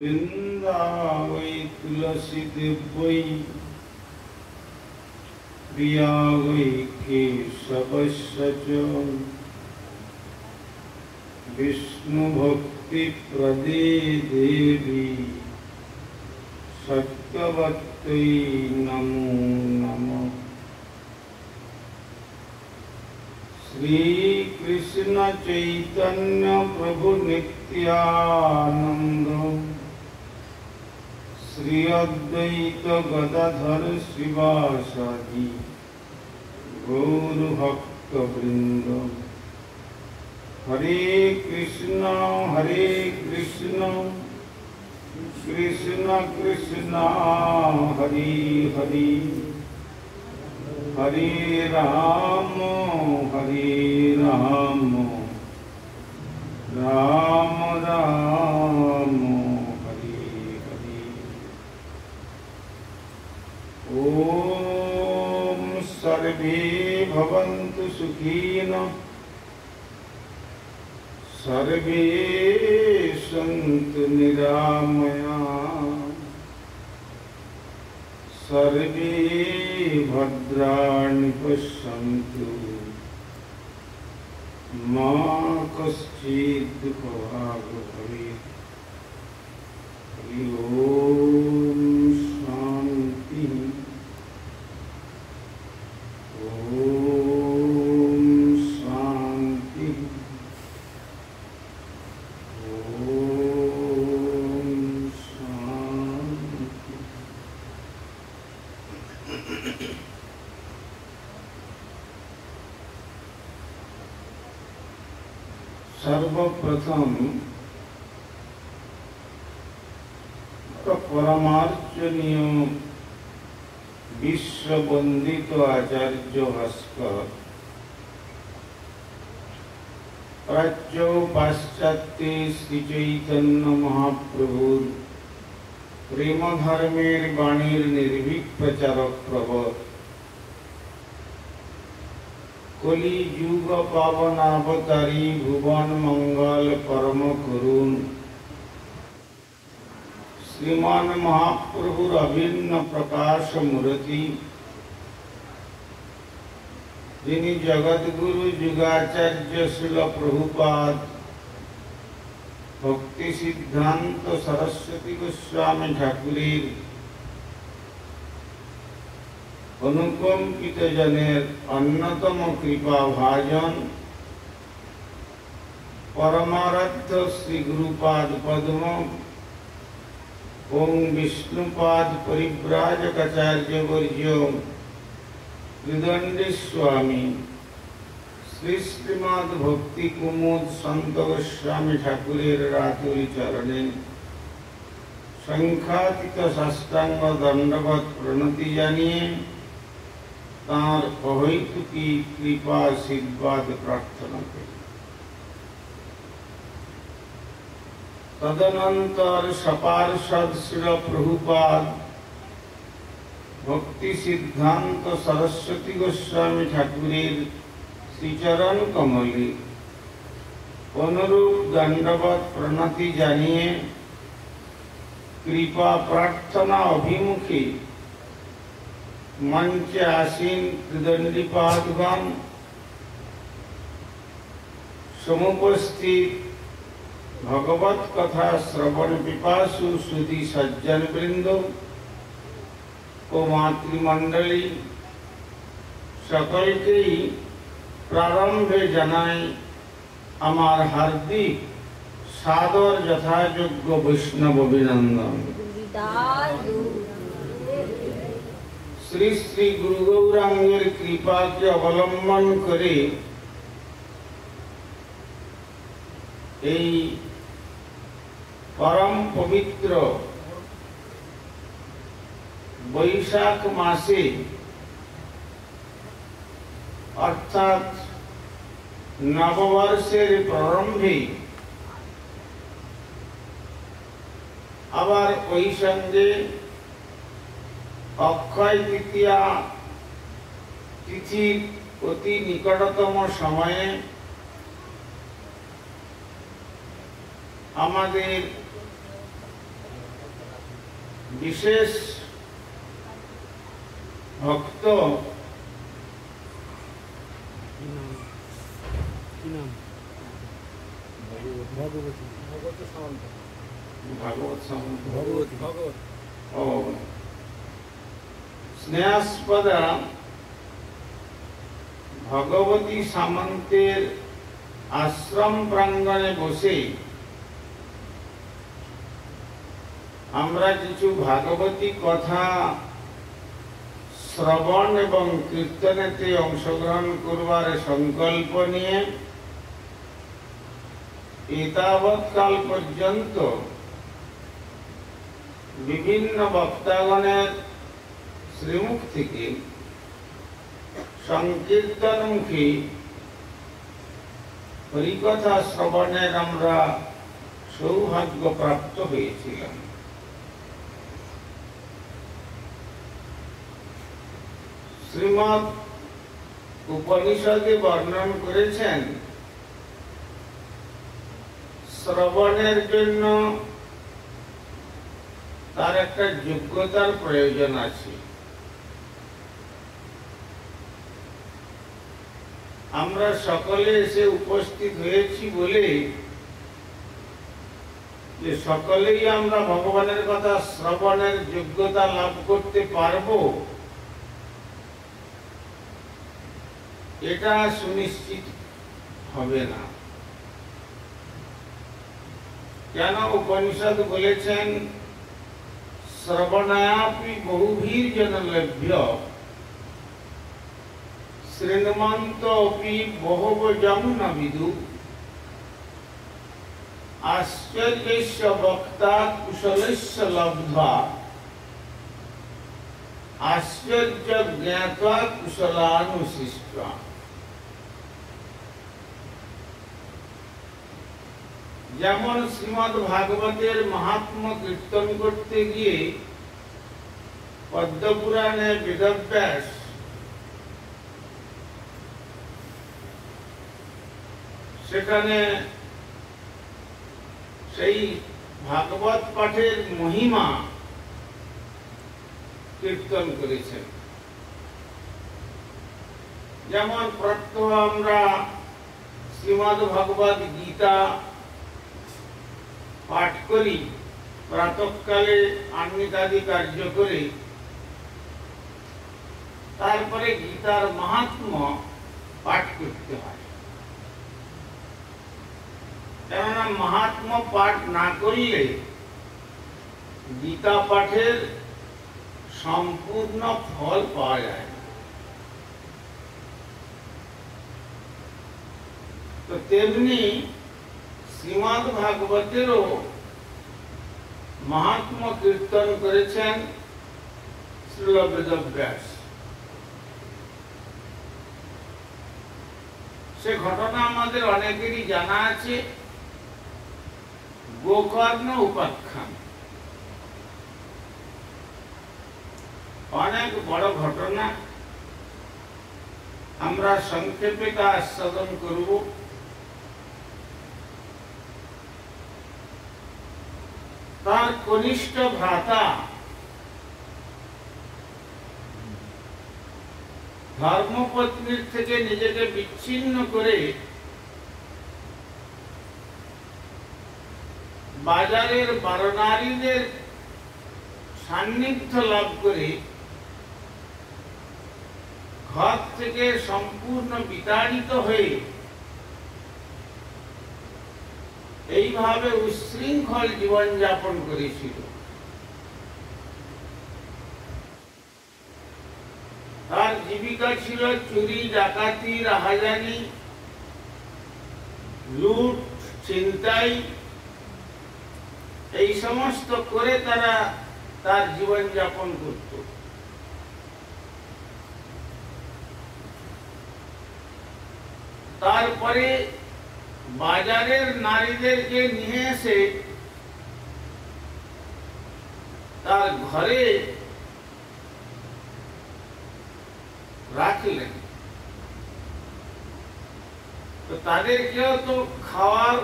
वृंदावै तुलसी दिव्यै प्रिया वै केशवस्य च विष्णुभक्तिप्रदे देवी सत्यवत्यै नमो नमः। श्री कृष्ण चैतन्य प्रभु नित्यानंद श्री अद्वैत गदाधर श्रीवासादि गौर भक्त वृंद। हरे कृष्ण कृष्ण कृष्ण हरे हरे हरे राम राम राम ओम सर्वे भवन्तु सुखिनः सर्वे सन्तु निरामयाः सर्वे भद्राणि पश्यन्तु मा कश्चित् दुःखभाग् भवेत्। हरि ओम शांति ओम शांति ओम शांति। सर्वप्रथम परमार्चनीय विश्व वंदित आचार्य भास्कर प्राच्य पाश्चात्य श्री चैतन्य महाप्रभु प्रेम धर्मेर बाणीर निर्भीक प्रचारक प्रवर कलि युग पावनावतारी भुवन मंगल परम करुण श्रीमान महाप्रभुर अभिन्न प्रकाश मूर्ति जिनि जगद्गुरु जुगाचार्य श्रील प्रभुपाद भक्ति सिद्धांत सरस्वती गोस्वामी ठाकुरेर अनुकंपित जनेर अन्यतम कृपा भाजन परमाराध्य श्री गुरुपाद पद्म ओम विष्णुपाद परिव्राजकाचार्य वर्य त्रिदंडी स्वामी श्री श्रीमद् भक्ति कुमुद संत गोस्वामी ठाकुरेर रातुरी चरणे संख्यातीत साष्टांग दंडवत प्रणति जानिए तार अहैतुकी कृपा आशीर्वाद प्रार्थना करें। तदनंतर सपार्षद श्रील प्रभुपाद भक्ति सिद्धांत सरस्वती गोस्वामी ठाकुरेर श्रीचरण कमले अनुरूप दंडवत प्रणति जानिए कृपा प्रार्थना अभिमुखे मंचे आसीन त्रिदंडीपादगण समुपस्थित भगवत कथा श्रवण पिपासु सुधी सज्जन वृंद ओ मातृमंडली सकल के प्रारंभे जनाई आमार हार्दिक सादर यथायोग्य वैष्णव अभिनंदन। श्री श्री गुरु गौरांगेर कृपा के अवलंबन करे परम पवित्र बैशाख मासे अर्थात नववर्षेर प्रारंभे आबार ओई संगे अक्षय तृतीया तिथिर अति निकटतम समये आमादेर বিশেষ ভক্ত ভাগবত সামন্ত ও স্নেহাস্পদা ভগবতী সামন্তের আশ্রম প্রাঙ্গণে বসে আমরা কিছু ভাগবতী কথা শ্রবণ এবং কীর্তনেতে অংশগ্রহণ করবার সংকল্প নিয়ে এতাবৎকাল পর্যন্ত বিভিন্ন বক্তাগণের শ্রীমুখ থেকে সংকীর্তনমুখী হরিকথা শ্রবণের আমরা সৌভাগ্য প্রাপ্ত হয়েছিলাম। শ্রীমদ্ উপনিষদে বর্ণন করেছেন শ্রবণের জন্য তার একটা যোগ্যতার প্রয়োজন আছে। আমরা সকলে এসে উপস্থিত হয়েছি বলে যে সকলেই আমরা ভগবানের কথা শ্রবণের যোগ্যতা লাভ করতে পারবো এটা সুনিশ্চিত হবে না। কেন? উপনিষদ বলেছেন শ্রবণায়াপি বহুভীর জন লভ্য শৃণ্বন্তপি বহবজং ন বিদু আশ্চর্যস্য বক্তা কুশলস্য লব্ধ্বা আশ্চর্য জ্ঞাত্বা কুশলানুশিষ্টা। যেমন শ্রীমদ্ ভাগবতের মাহাত্ম্য কীর্তন করতে গিয়ে পদ্মপুরাণে বেদব্যাস সেখানে সেই ভাগবত পাঠের মহিমা কীর্তন করেছেন। যেমন প্রত্যহ আমরা শ্রীমদ্ ভগবত গীতা পাঠ করি, প্রাতঃকালে আহ্নিকাদি কার্য করে, তারপরে গীতার মাহাত্ম্য পাঠ করতে হয়। কেননা মাহাত্ম্য পাঠ না করলে গীতা পাঠের সম্পূর্ণ ফল পাওয়া যায় না। তো তেমনি শ্রীমদ্ ভাগবতেরও মাহাত্ম্য কীর্তন করেছেন শ্রীল বেদব্যাস। সে ঘটনা আমাদের অনেকেরই জানা আছে। গোকর্ণ উপাখ্যান অনেক বড় ঘটনা, আমরা সংক্ষেপে তা আস্বাদন করব। তার কনিষ্ঠ ভ্রাতা ধর্মপত্নীর থেকে নিজেকে বিচ্ছিন্ন করে বাজারের বারনারীদের সান্নিধ্য লাভ করে ঘর থেকে সম্পূর্ণ বিতাড়িত হয়ে এইভাবে উচ্ছৃঙ্খল জীবনযাপন করেছিল। তার জীবিকা ছিল চুরি, ডাকাতি, রাহাজানি, লুট, ছিনতাই, এই সমস্ত করে তারা তার জীবনযাপন করত। তারপরে বাজারের নারীদেরকে নিয়ে এসে তার ঘরে রাখলেন। তো তাদেরকেও তো খাওয়ার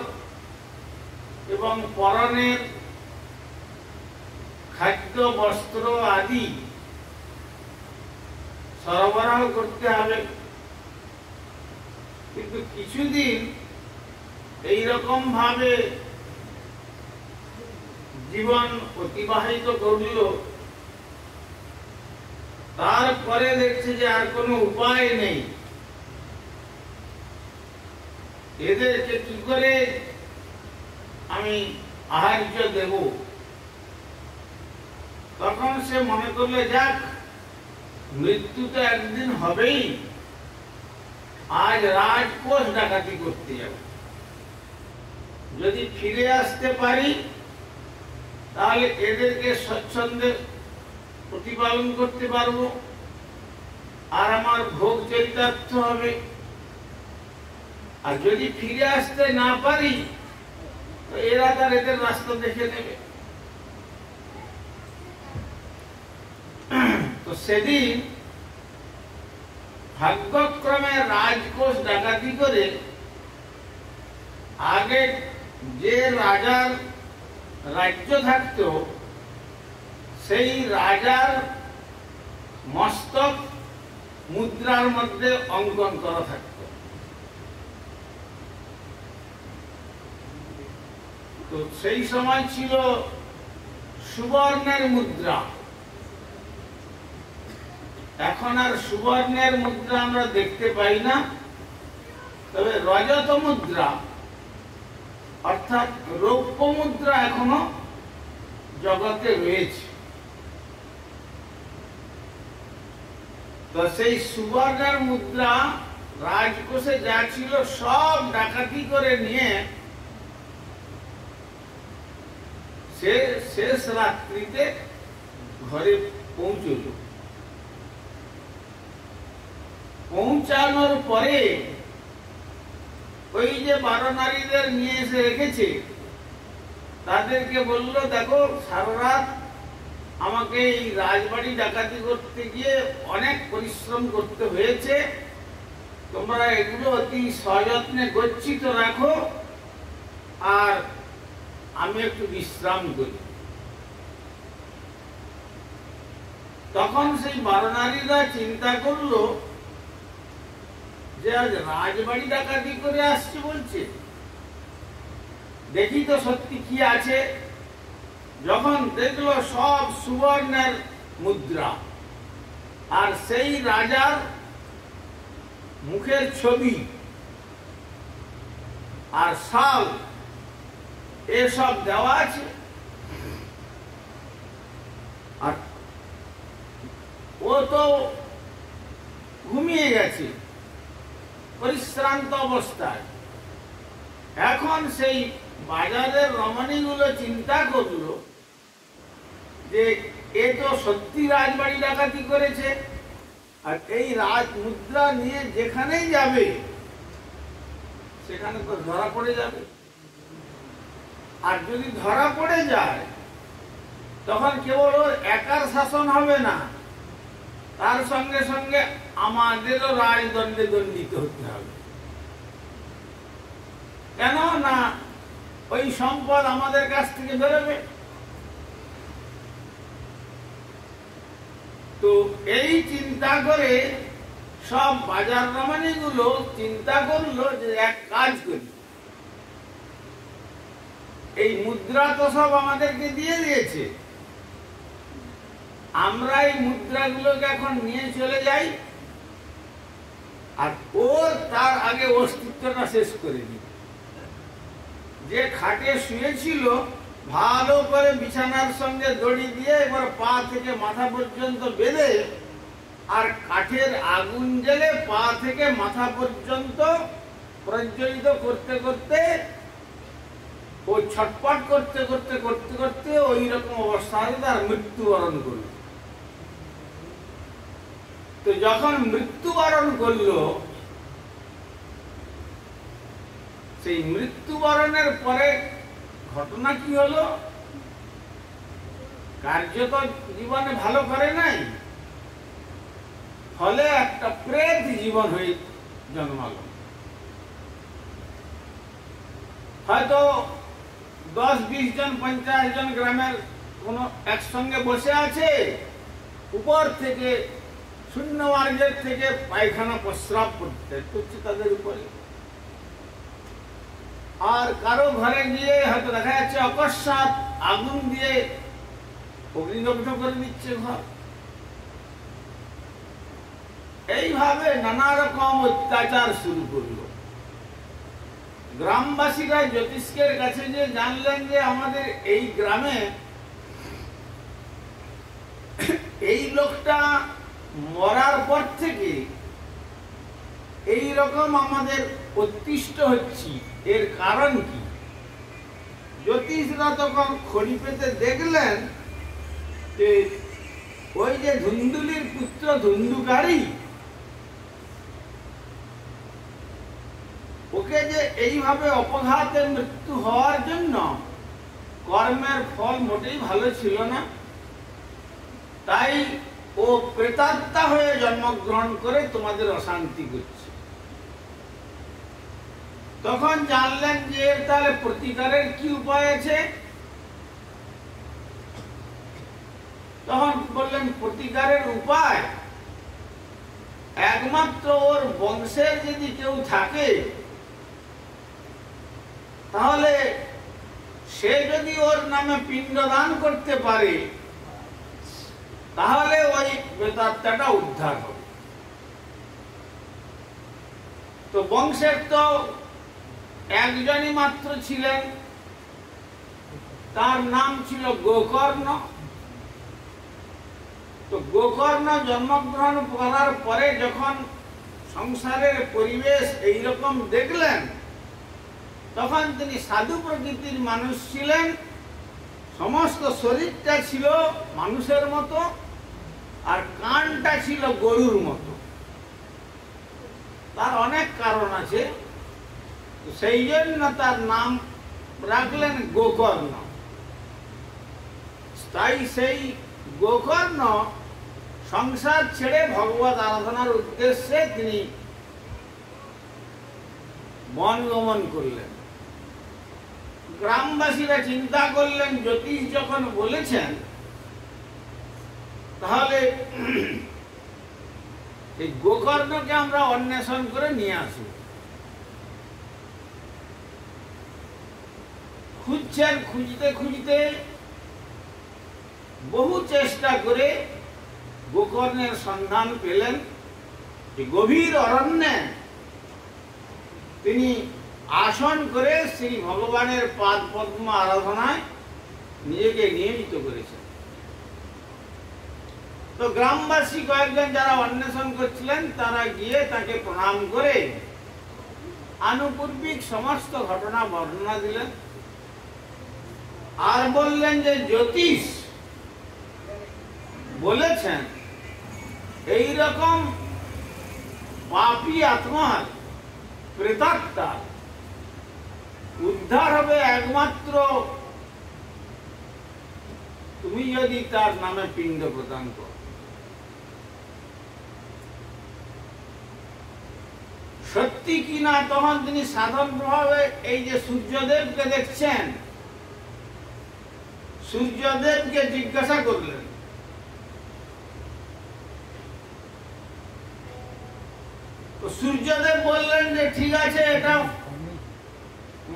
এবং পরনের খাদ্য বস্ত্র আদি সরবরাহ করতে হবে। কিন্তু কিছুদিন এইরকম ভাবে জীবন অতিবাহিত করল, তারপরে দেখছে যে আর কোনো উপায় নেই, এদেরকে কি করে আমি আহার্য দেব। তখন সে মনে করলে যাক, মৃত্যু তো একদিন হবেই, আজ রাজকোষ ডাকাতি করতে যাব। যদি ফিরে আসতে পারি তাহলে এদেরকে স্বচ্ছন্দে প্রতিপালন করতে পারবো, আর আমার ভোগ চরিতার্থ হবে। আর যদি ফিরে আসতে না পারি তো এরা তার এদের রাস্তা দেখে নেবে। তো সেদিন ভাগ্যক্রমে রাজকোষ ডাকাতি করে আগে যে রাজার রাজ্য থাকত সেই রাজার মস্তক মুদ্রার মধ্যে অঙ্কন করা থাকত। তো সেই সময় ছিল সুবর্ণের মুদ্রা। এখন আর সুবর্ণের মুদ্রা আমরা দেখতে পাই না, তবে রজত মুদ্রা অর্থাৎ রৌপ্য মুদ্রা এখনো জগতে রয়েছে। তো সেই সুবর্ণের মুদ্রা রাজকোষে যা ছিল সব ডাকাতি করে নিয়ে সে শেষ রাত্রিতে ঘরে পৌঁছল। পৌঁছানোর পরে ওই যে 12 নারীদের নিয়ে এসে রেখেছে তাদেরকে বলল, দেখো সারা রাত আমাকে এই রাজবাড়ি ডাকাতি করতে গিয়ে অনেক পরিশ্রম করতে হয়েছে, তোমরা এগুলো অতি সযত্নে গচ্ছিত রাখো, আর আমি একটু বিশ্রাম করি। তখন সেই 12 নারীরা চিন্তা করলো যে আজ রাজবাড়ি ডাকাতি করে আসছে বলছে, দেখি তো সত্যি কি আছে। যখন দেখলো সব সুবর্ণের মুদ্রা আর সেই রাজার মুখের ছবি আর শাল এসব দেওয়া আছে, আর ও তো ঘুমিয়ে গেছে পরিশ্রান্ত অবস্থায়। এখন সেই বাজারের রমণীগুলো চিন্তা করলো যে এ তো সত্যি রাজবাড়ি ডাকাতি করেছে, আর এই রাজ মুদ্রা নিয়ে যেখানেই যাবে সেখানে তো ধরা পড়ে যাবে। আর যদি ধরা পড়ে যায় তখন কেবল ওর একার শাসন হবে না, তার সঙ্গে সঙ্গে আমাদেরও রাজদণ্ডে দণ্ডিত হতে হবে। কেন না ওই সম্পদ আমাদের কাছ থেকে বেরোবে। তো এই চিন্তা করে সব বাজার রমণীগুলো চিন্তা করলো যে এক কাজ করি, এই মুদ্রা তো সব আমাদেরকে দিয়ে দিয়েছে, আমরা এই মুদ্রাগুলোকে এখন নিয়ে চলে যাই আর ওর তার আগে অস্তিত্বটা শেষ করে দিই। যে খাটে শুয়েছিল ভালো করে বিছানার সঙ্গে দড়ি দিয়ে এবার পা থেকে মাথা পর্যন্ত বেঁধে আর কাঠের আগুন জ্বেলে পা থেকে মাথা পর্যন্ত প্রজ্বলিত করতে করতে ও ছটপট করতে করতে করতে করতে ওই রকম অবস্থায় তার মৃত্যুবরণ করল। তো যখন মৃত্যুবরণ করলো, সেই মৃত্যুবরণের পরে ঘটনা কি হলো, কার্য তো জীবনে ভালো করে নাই, ফলে একটা প্রেত জীবন হয়ে জন্মালো। হয়তো 10-20 জন 50 জন গ্রামের কোনো একসঙ্গে বসে আছে, উপর থেকে শূন্য মার্গের থেকে পায়খানা প্রস্রাব করছে তাদের উপরে। আর কারো ঘরে গিয়ে হয়তো দেখা যাচ্ছে অকস্মাৎ আগুন দিয়ে অগ্নিদগ্ধ করে দিচ্ছে ঘর। এইভাবে নানা রকম অত্যাচার শুরু করলো। গ্রামবাসীরা জ্যোতিষ্কের কাছে যে জানলেন যে আমাদের এই গ্রামে এই লোকটা মরার পর থেকে এই রকম আমাদের অতিষ্ঠ হচ্ছি, এর কারণ কি? জ্যোতিষরা তখন খড়ি পেতে দেখলেন যে ওই যে ধুন্দুলির পুত্র ধুন্দুকারী, ওকে যে এইভাবে অপঘাতে মৃত্যু হওয়ার জন্য কর্মের ফল মোটেই ভালো ছিল না, তাই ও প্রেতাত্মা হয়ে জন্মগ্রহণ করে তোমাদের অশান্তি করছে। তখন জানলেন যে তাহলে প্রতিকারের কি উপায় আছে। তখন বললেন প্রতিকারের উপায় একমাত্র ওর বংশের যদি কেউ থাকে, তাহলে সে যদি ওর নামে পিণ্ডদান করতে পারে, তাহলে ওই প্রেতাত্মাটা উদ্ধার হবে। তো বংশের তো একজনই মাত্র ছিলেন, তার নাম ছিল গোকর্ণ। তো গোকর্ণ জন্মগ্রহণ করার পরে যখন সংসারের পরিবেশ এইরকম দেখলেন, তখন তিনি সাধু প্রকৃতির মানুষ ছিলেন। সমস্ত শরীরটা ছিল মানুষের মতো, আর কানটা ছিল গরুর মতো। তার অনেক কারণ আছে, সেই জন্য তার নাম রাখলেন গোকর্ণ। তাই সেই গোকর্ণ সংসার ছেড়ে ভগবত আরাধনার উদ্দেশ্যে তিনি বন গমন করলেন। গ্রামবাসীরা চিন্তা করলেন, জ্যোতিষ যখন বলেছেন, তাহলে এই গোকর্ণকে আমরা অন্বেষণ করে নিয়ে আসব। খুঁজছেন, খুঁজতে খুঁজতে বহু চেষ্টা করে গোকর্ণের সন্ধান পেলেন। গভীর অরণ্যে তিনি আসন করে শ্রী ভগবানের পাদ পদ্ম আরাধনায় নিজেকে নিয়োজিত করেছেন। তো গ্রামবাসী কয়েকজন যারা অন্বেষণ করছিলেন, তারা গিয়ে তাকে প্রণাম করে আনুপূর্বিক সমস্ত ঘটনা বর্ণনা দিলেন। আর বললেন যে জ্যোতিষ বলেছেন এই রকম পাপী আত্মার, প্রেতাত্মা উদ্ধার হবে একমাত্র তুমি যদি তার নামে পিণ্ড প্রদান করো। সত্যি কিনা তখন তিনি সাধন প্রভাবে এই যে সূর্যদেবকে দেখছেন, সূর্যদেবকে জিজ্ঞাসা করলেন। তো সূর্যদেব বললেন যে ঠিক আছে, এটা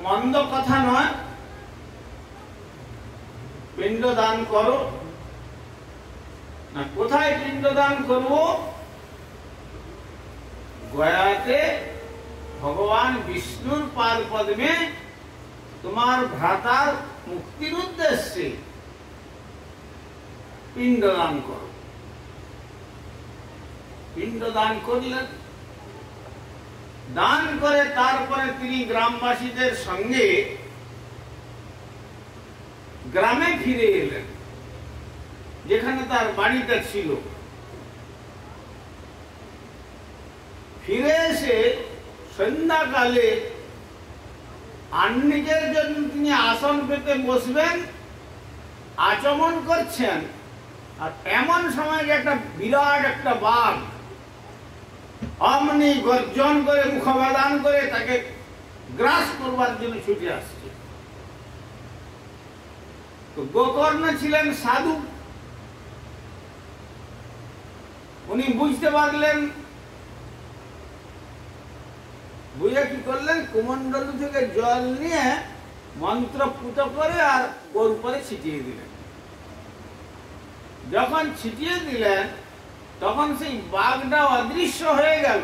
মন্দ কথা নয়, পিণ্ড দান করো। না, কোথায় পিণ্ড দান করব? গয়াতে ভগবান বিষ্ণুর পাদ পদ্মে তোমার ভ্রাতার মুক্তির উদ্দেশ্যে পিণ্ড দান করো। পিণ্ড দান করলেন। দান করে তারপরে তিনি গ্রামবাসীদের সঙ্গে গ্রামে ফিরে এলেন, যেখানে তার বাড়িটা ছিল। ফিরে এসে সন্ধ্যাকালে আহ্নিকের জন্য তিনি আসন পেতে বসবেন, আচমন করছেন। আর এমন সময় একটা বিরাট একটা বাঘ অমনি গর্জন করে মুখবাদান করে তাকে গ্রাস করবার জন্য ছুটে আসছে। তো গোকর্ণ ছিলেন সাধু, উনি বুঝতে পারলেন, বুঝে কি করলেন, কুমণ্ডলু থেকে জল নিয়ে মন্ত্র পুত করে আর ওর উপরে ছিটিয়ে দিলেন। যখন ছিটিয়ে দিলেন তখন সেই বাঘটা অদৃশ্য হয়ে গেল।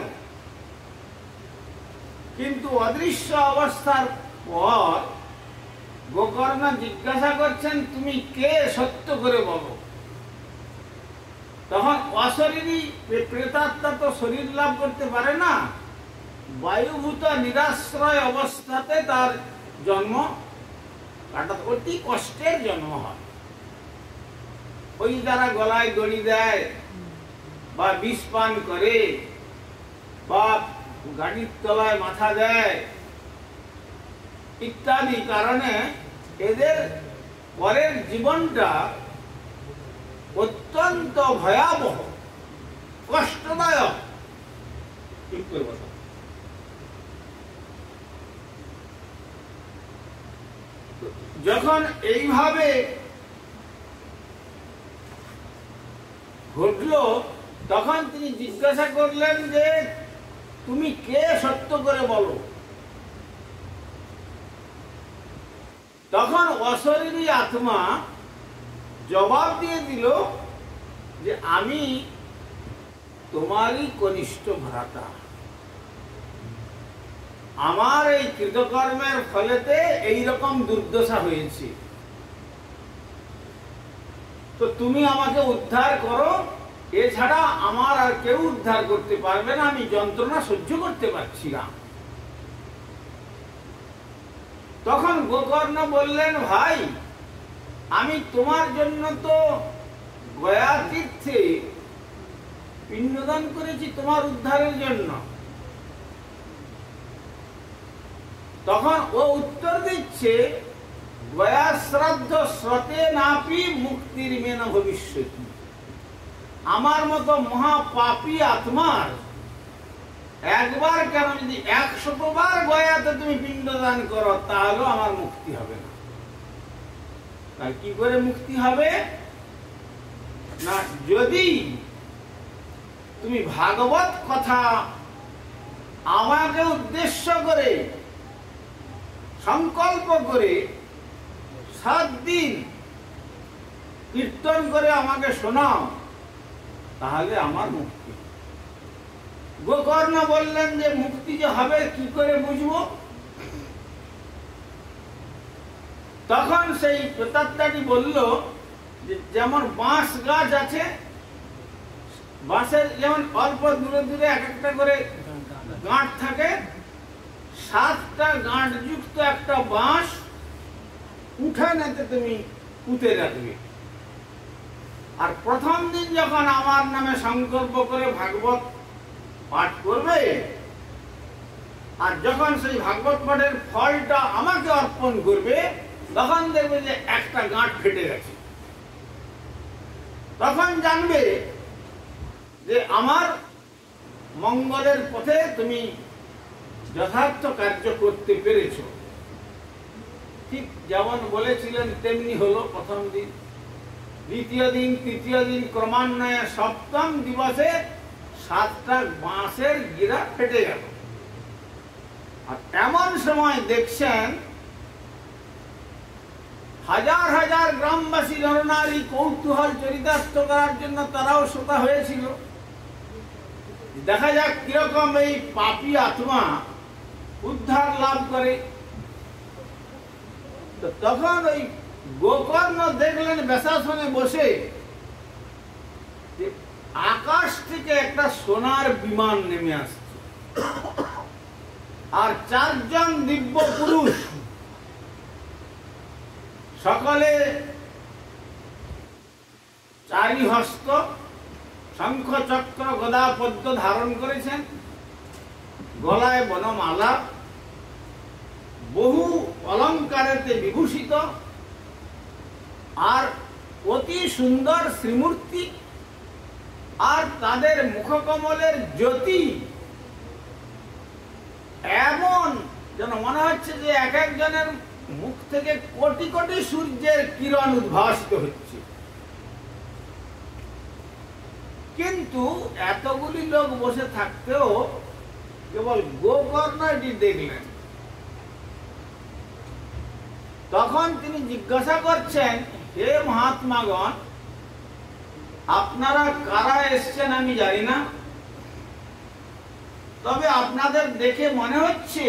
কিন্তু অদৃশ্য অবস্থার পর গোকর্ণ জিজ্ঞাসা করছেন, তুমি কে, সত্য করে বলো। তখন অশরীরী প্রেতাত্মা তো শরীর লাভ করতে পারে না, বায়ুভূত নিরাশ্রয় অবস্থাতে তার জন্ম, অতি কষ্টের জন্ম হয়। ওই যারা গলায় দড়ি দেয় বা বিষ পান করে বা গাড়ির তলায় মাথা দেয় ইত্যাদি কারণে এদের পরের জীবনটা অত্যন্ত ভয়াবহ, কষ্টদায়ক। যখন এইভাবে ঘটলো তখন তিনি জিজ্ঞাসা করলেন যে তুমি কে, সত্য করে বলো। তখন অশরীরী আত্মা জবাব দিয়ে দিল যে আমি তোমারই কনিষ্ঠ ভ্রাতা, আমার এই কৃতকর্মের ফলেতে এইরকম দুর্দশা হয়েছে, তো তুমি আমাকে উদ্ধার করো, এছাড়া আমার আর কেউ উদ্ধার করতে পারবে না, আমি যন্ত্রণা সহ্য করতে পারছি না। তখন গোকর্ণ বললেন, ভাই আমি তোমার জন্য তো গয়া তীর্থে পিণ্ডদান করেছি তোমার উদ্ধারের জন্য। তখন ও উত্তর দিচ্ছে, গয়া শ্রাদ্ধ স্রোতে নাপি মুক্তির মেন ভবিষ্যতি। আমার মতো মহাপাপী আত্মার একবার কেন, যদি 100 বার গয়াতে তুমি পিণ্ডদান করো তাহলেও আমার মুক্তি হবে না। তার কি করে মুক্তি হবে না, যদি তুমি ভাগবত কথা আমাকে উদ্দেশ্য করে সংকল্প করে 7 দিন কীর্তন করে আমাকে শোনাও, তাহলে আমার মুক্তি। গোকর্ণ বললেন যে মুক্তি যে হবে কি করে বুঝবো। তখন সেই প্রেতাত্মাটি বলল যে যেমন বাঁশ গাছ আছে, বাঁশের যেমন অল্প দূরে দূরে এক একটা করে গাঁট থাকে, 7টা গাঁট যুক্ত একটা বাঁশ উঠানেতে তুমি পুঁতে রাখবে, আর প্রথম দিন যখন আমার নামে সংকল্প করে ভাগবত পাঠ করবে, আর যখন সেই ভাগবত পাঠের ফলটা আমাকে অর্পণ করবে, তখন দেখবে যে একটা গাঁট ফেটে গেছে। তখন জানবে যে আমার মঙ্গলের পথে তুমি যথার্থ কার্য করতে পেরেছ। ঠিক যেমন বলেছিলেন তেমনি হলো। প্রথম দিন, দ্বিতীয় দিন, তৃতীয় দিন, ক্রমান্বয়ে 7ম দিবসে 7টা বাঁশের গিরা ফেটে গেল। আর এমন সময় দেখছেন হাজার হাজার গ্রামবাসী নরনারী কৌতূহল চরিতার্থ করার জন্য তারাও শ্রোতা হয়েছিল, দেখা যাক কিরকম এই পাপী আত্মা উদ্ধার লাভ করে। তখন ওই গোকর্ণ দেখলেন বেশাসনে বসে যে আকাশ থেকে একটা সোনার বিমান নেমে আসছে, আর 4 জন দিব্য পুরুষ সকলে 4 হস্ত, শঙ্খ চক্র গদা পদ্ম ধারণ করেছেন, গলায় বনমালা, বহু অলঙ্কারেতে বিভূষিত, আর অতি সুন্দর শ্রীমূর্তি, আর তাদের মুখকমলের জ্যোতি এমন যেন মনে হচ্ছে যে এক একজনের মুখ থেকে কোটি কোটি সূর্যের কিরণ উদ্ভাসিত হচ্ছে, কিন্তু এতগুলি লোক বসে থাকতেও কেবল গোকর্ণ এটি দেখলেন। তখন তিনি জিজ্ঞাসা করছেন, হে মহাত্মাগণ, আপনারা কারা এসছেন আমি জানি না, তবে আপনাদের দেখে মনে হচ্ছে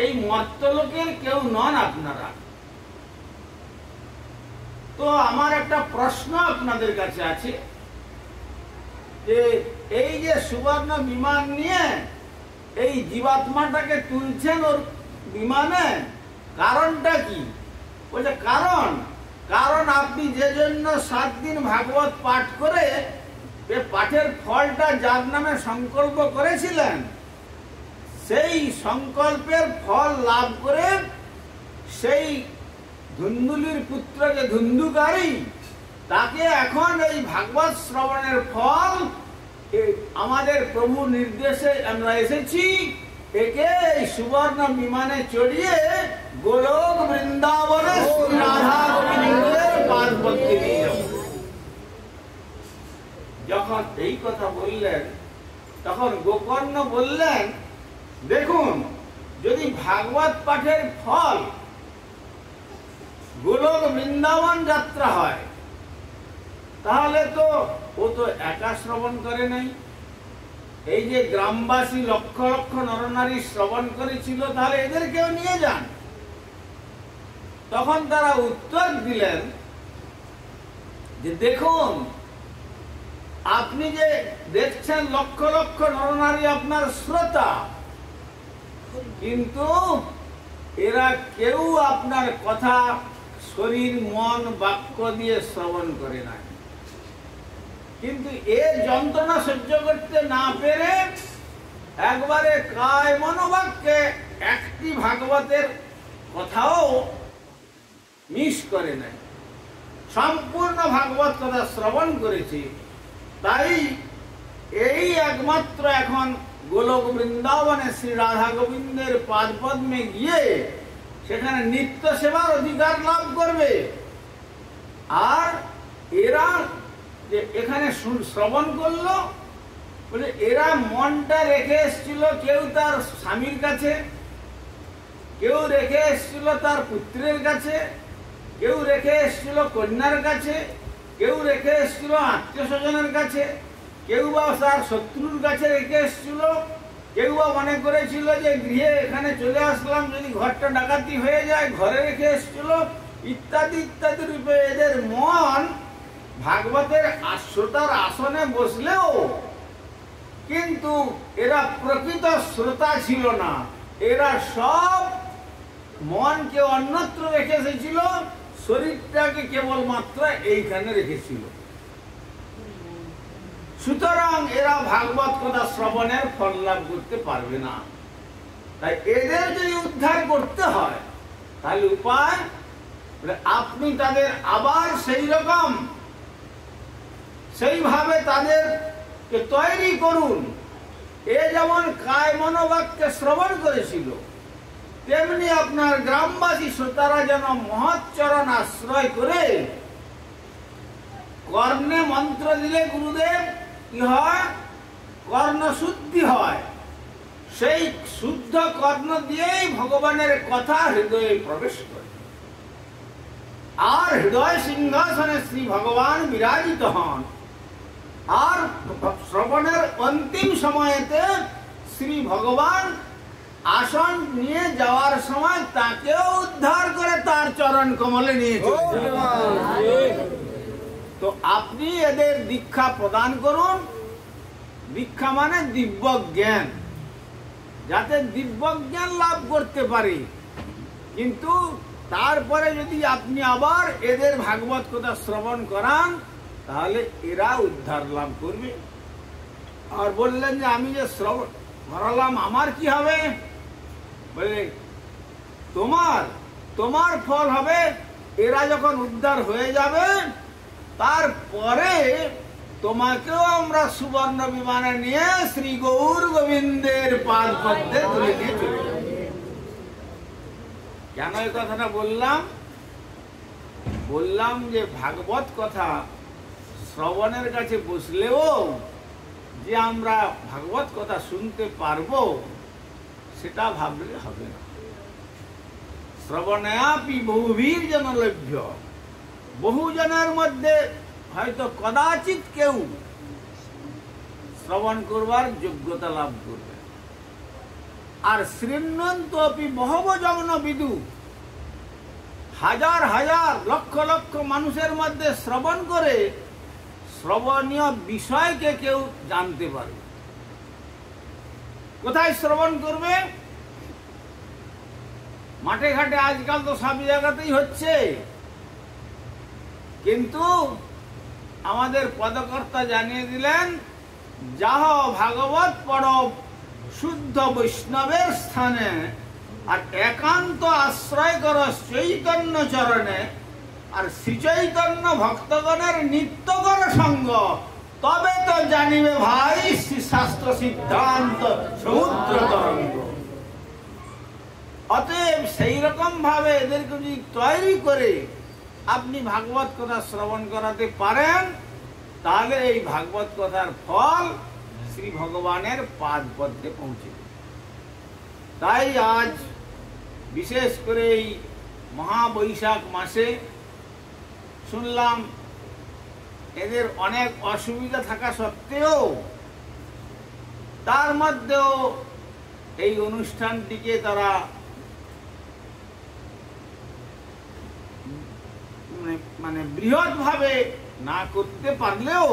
এই মর্ত্যলোকের কেউ নন আপনারা। তো আমার একটা প্রশ্ন আপনাদের কাছে আছে, যে এই যে সুবর্ণ বিমান নিয়ে এই জীবাত্মাটাকে তুলছেন ওর বিমানে, কারণটা কি? বলছে কারণ আপনি যে জন্য 7 দিন ভাগবত পাঠ করে পাঠের ফলটা যার নামে সংকল্প করেছিলেন, সেই সংকল্পের ফল লাভ করে সেই ধুন্দুলির পুত্র যে ধুন্দুকারী, তাকে এখন এই ভাগবত শ্রবণের ফল আমাদের প্রভু নির্দেশে আমরা এসেছি, একে এই সুবর্ণ বিমানে চড়িয়ে গোলক বৃন্দাবনে শ্রী রাধা গোবিন্দের পাদপদ্মে নিয়ে যাব। যখন এই কথা বললেন, তখন গোকর্ণ বললেন, দেখুন, যদি ভাগবত পাঠের ফল গোলক বৃন্দাবন যাত্রা হয়, তাহলে তো ও তো একা শ্রবণ করে নাই, এই যে গ্রামবাসী লক্ষ লক্ষ নরনারী শ্রবণ করেছিল, তাহলে এদেরকেও নিয়ে যান। তখন তারা উত্তর দিলেন যে দেখুন, আপনি যে দেখছেন লক্ষ লক্ষ নরনারী আপনার শ্রোতা, কিন্তু এরা কেউ আপনার কথা শরীর মন বাক্য দিয়ে শ্রবণ করে না, কিন্তু এর যন্ত্রণা সহ্য করতে না পেরে একবারে কায় মনোবাক্যে একটি ভাগবতের কথাও মিস করে নাই, সম্পূর্ণ ভাগবত কথা শ্রবণ করেছে। তাই এই একমাত্র এখন গোলক বৃন্দাবনে শ্রী রাধা গোবিন্দের পাদপদ্মে গিয়ে সেখানে নিত্য সেবার অধিকার লাভ করবে। আর এরা যে এখানে শ্রবণ করলো, বলে এরা মনটা রেখে এসেছিল কেউ তার স্বামীর কাছে, কেউ রেখে এসেছিল তার পুত্রের কাছে, কেউ রেখে এসেছিল কন্যার কাছে, কেউ রেখে এসেছিল আত্মীয় স্বজনের কাছে, কেউ বা তার শত্রুর কাছে রেখে এসেছিল, কেউ বা মনে করেছিল যে গৃহে এখানে চলে আসলাম, যদি ঘরটা ডাকাতি হয়ে যায় ঘরে রেখে এসেছিল, ইত্যাদি ইত্যাদি রূপে এদের মন ভাগবতের শ্রোতার আসনে বসলেও কিন্তু এরা প্রকৃত শ্রোতা ছিল না, এরা সব মনকে অন্যত্র রেখে এসেছিল, শরীরটাকে কেবলমাত্র এইখানে রেখেছিল। সুতরাং এরা ভাগবত কথা শ্রবণের ফল লাভ করতে পারবে না। তাই এদের যদি উদ্ধার করতে হয়, তাহলে উপায় আপনি তাদের আবার সেই রকম সেইভাবে তাদেরকে তৈরি করুন। এ যেমন কায় মনোবাক্যে শ্রবণ করেছিল, তেমনি আপনার গ্রামবাসী শ্রোতারা যেন মহৎচরণ আশ্রয় করে কর্ণে মন্ত্র দিলে গুরুদেব কি হয়, কর্ণ শুদ্ধি হয়, সেই শুদ্ধ কর্ণ দিয়েই ভগবানের কথা হৃদয়ে প্রবেশ করে। আর হৃদয় সিংহাসনে শ্রী ভগবান বিরাজিত হন। আর শ্রবণের অন্তিম সময়েতে শ্রী ভগবান আসন নিয়ে যাওয়ার সময় তাকেও উদ্ধার করে তার চরণ কমলে নিয়ে চলে। তো আপনি এদের দীক্ষা প্রদান করুন। দীক্ষা মানে দিব্য জ্ঞান, যাতে দিব্য জ্ঞান লাভ করতে পারে। কিন্তু তারপরে যদি আপনি আবার এদের ভাগবত কথা শ্রবণ করান, তাহলে এরা উদ্ধার লাভ করবে। আর বললেন যে আমি যে শ্রবণ করালাম আমার কি হবে? বলে তোমার ফল হবে, এরা যখন উদ্ধার হয়ে যাবে তারপরে তোমাকেও আমরা সুবর্ণ বিমানে নিয়ে শ্রী গৌর গোবিন্দের পাদ পদ্মে তুলে নিয়ে চলে যাব। কেন এই কথাটা বললাম যে ভাগবত কথা শ্রবণের কাছে বসলেও যে আমরা ভাগবত কথা শুনতে পারবো সেটা ভাবলে হবে না। শ্রবণেয়াপি বহুবীর জন লভ্য, বহুজনের মধ্যে হয়তো কদাচিৎ কেউ শ্রবণ করবার যোগ্যতা লাভ করবে। আর শৃণ্বন্ত অপি বহব জগ্ন বিদু, হাজার হাজার লক্ষ লক্ষ মানুষের মধ্যে শ্রবণ করে শ্রবণীয় বিষয়কে কেউ জানতে পারবে। কোথায় শ্রবণ করবে? মাঠে ঘাটে আজকাল তো সব জায়গাতেই হচ্ছে, কিন্তু আমাদের পদকর্তা জানিয়ে দিলেন, যাহ ভাগবত পড়ব শুদ্ধ বৈষ্ণবের স্থানে, আর একান্ত আশ্রয় কর চৈতন্য চরণে, আর শ্রীচৈতন্য ভক্তগণের নিত্যকর সঙ্গ, তবে তো জানিবে ভাই শাস্ত্র সিদ্ধান্ত সমুদ্র তরঙ্গ। অতএব সেই রকম ভাবে এদেরকে যদি তৈরি করে আপনি ভাগবত কথা শ্রবণ করাতে পারেন, তাহলে এই ভাগবত কথার ফল শ্রী ভগবানের পাদ পদ্মে পৌঁছে। তাই আজ বিশেষ করে এই মহাবৈশাখ মাসে শুনলাম এদের অনেক অসুবিধা থাকা সত্ত্বেও তার মধ্যেও এই অনুষ্ঠানটিকে তারা মানে বৃহৎ ভাবে না করতে পারলেও